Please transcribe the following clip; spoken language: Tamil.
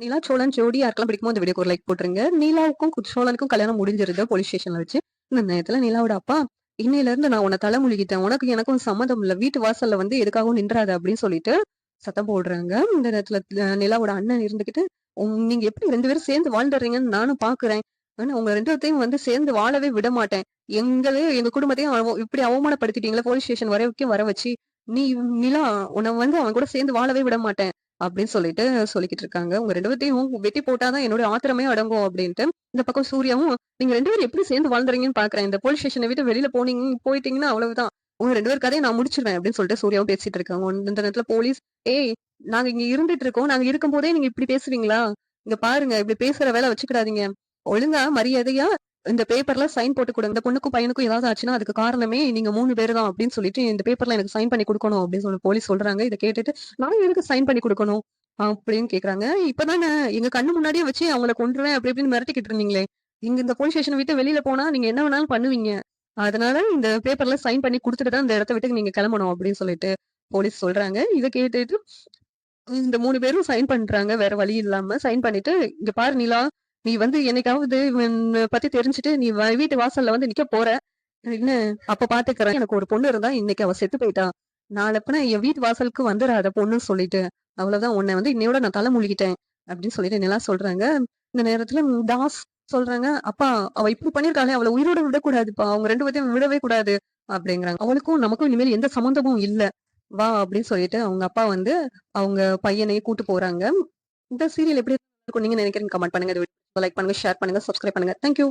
நிலா சோழன் ஜோடி யாருக்கெல்லாம் பிடிக்குமோ அந்த வீடியோக்கு ஒரு லைக் போட்டுருங்க. நீலாவுக்கும் சோழனுக்கும் கல்யாணம் முடிஞ்சிருது போலீஸ் ஸ்டேஷன்ல வச்சு. இந்த நேரத்துல நிலாவோட அப்பா, இன்னையில இருந்து நான் உன்னை தலைமுழுகிட்டேன். உனக்கு எனக்கும் சம்மதம் இல்ல. வீட்டு வாசல்ல வந்து எதுக்காகவும் நின்றாத அப்படின்னு சொல்லிட்டு சத்தம் போடுறாங்க. இந்த நேரத்துல நிலாவோட அண்ணன் இருந்துகிட்டு, நீங்க எப்படி 2 பேரும் சேர்ந்து வாழ்ந்துடுறீங்கன்னு நானும் பாக்குறேன். ஆனா உங்க 2 பேத்தையும் வந்து சேர்ந்து வாழவே விட மாட்டேன். எங்க குடும்பத்தையும் இப்படி அவமானப்படுத்திட்டீங்களா போலீஸ் ஸ்டேஷன் வரைக்கும் வர வச்சு. நீ நிலா உன்னை வந்து அவன் கூட சேர்ந்து வாழவே விட மாட்டேன். அப்படின்னு சொல்லிட்டு சொல்லிக்கிட்டு இருக்காங்க. உங்க 2 பேத்தையும் வெட்டி போட்டாதான் என்னோட ஆத்திரமே அடங்கும் அப்படின்ட்டு. இந்த பக்கம் சூர்யாவும், நீங்க 2 பேரும் எப்படி சேர்ந்து வாழ்ந்துறீங்கன்னு பாக்குறேன். இந்த போலீஸ் ஸ்டேஷனை விட்டு வெளியில போயிட்டீங்கன்னா அவ்வளவுதான். உங்க 2 பேர் கதையை நான் முடிச்சிருவேன் அப்படின்னு சொல்லிட்டு சூர்யாவும் பேசிட்டு இருக்காங்க. இந்த நேரத்துல போலீஸ், ஏய் நாங்க இங்க இருந்துட்டு இருக்கோம். நாங்க இருக்கும் போதே நீங்க இப்படி பேசுவீங்களா? இங்க பாருங்க, இப்படி பேசுற வேலை வச்சுக்கிடாதீங்க. ஒழுங்கா மரியாதையா இந்த பேப்பர்ல சைன் போட்டு கொடுங்க. இந்த பொண்ணுக்கும் பையனுக்கும் ஏதாவது ஆச்சுன்னா அதுக்கு காரணமே நீங்க 3 பேர் தான் அப்படின்னு சொல்லிட்டு இந்த பேப்பர்ல எனக்கு சைன் பண்ணி கொடுக்கணும் அப்படின்னு சொல்லி போலீஸ் சொல்றாங்க. இதை கேட்டுட்டு, நான் எதுக்கு சைன் பண்ணி கொடுக்கணும் அப்படின்னு கேக்குறாங்க. இப்பதானே எங்க கண்ணு முன்னாடியே வச்சு அவங்கள கொன்றுவேன் அப்படி இப்படின்னு மிரட்டிக்கிட்டு இருந்தீங்களே. இங்க இந்த போலீஸ் ஸ்டேஷனை விட்டு வெளியில போனா நீங்க என்ன வேணாலும் பண்ணுவீங்க. அதனால இந்த பேப்பர்ல சைன் பண்ணி குடுத்துட்டு தான் இந்த இடத்த விட்டு நீங்க கிளம்பணும் அப்படின்னு சொல்லிட்டு போலீஸ் சொல்றாங்க. இத கேட்டுட்டு இந்த 3 பேரும் சைன் பண்றாங்க. வேற வழி இல்லாம சைன் பண்ணிட்டு, இங்க பாரு நிலா, நீ வந்து என்னைக்காவது இவன பத்தி தெரிஞ்சுட்டு நீ வீட்டு வாசல்ல வந்து நிக்க போற. என்ன அப்ப பாத்துக்கிறேன். எனக்கு ஒரு பொண்ணு இருந்தா இன்னைக்கு அவ செத்து போயிட்டா. நாளப்பின என் வீட்டு வாசலுக்கு வந்துடாத பொண்ணுன்னு சொல்லிட்டு. அவ்வளவுதான் உன்னை வந்து இன்னையோட நான் தலை முழுகிட்டேன் அப்படின்னு சொல்லிட்டு நிலா சொல்றாங்க. இந்த நேரத்துல தாஸ் சொல்றாங்க, அப்பா அவ இப்படி பண்ணிருக்காளே அவளை உயிரோட விடக்கூடாதுப்பா. அவங்க 2 பேத்தையும் விடவே கூடாது அப்படிங்கிறாங்க. அவளுக்கும் நமக்கும் இனிமேல் எந்த சம்மந்தமும் இல்ல. வா அப்படின்னு சொல்லிட்டு அவங்க அப்பா வந்து அவங்க பையனையும் கூட்டு போறாங்க. இந்த சீரியல் எப்படி இருக்கும் நீங்க நினைக்கிறீங்க? கமெண்ட் பண்ணுங்க. லைக் பண்ணுங்க, ஷேர் பண்ணுங்க, சப்ஸ்கிரைப் பண்ணுங்க. தேங்க்யூ.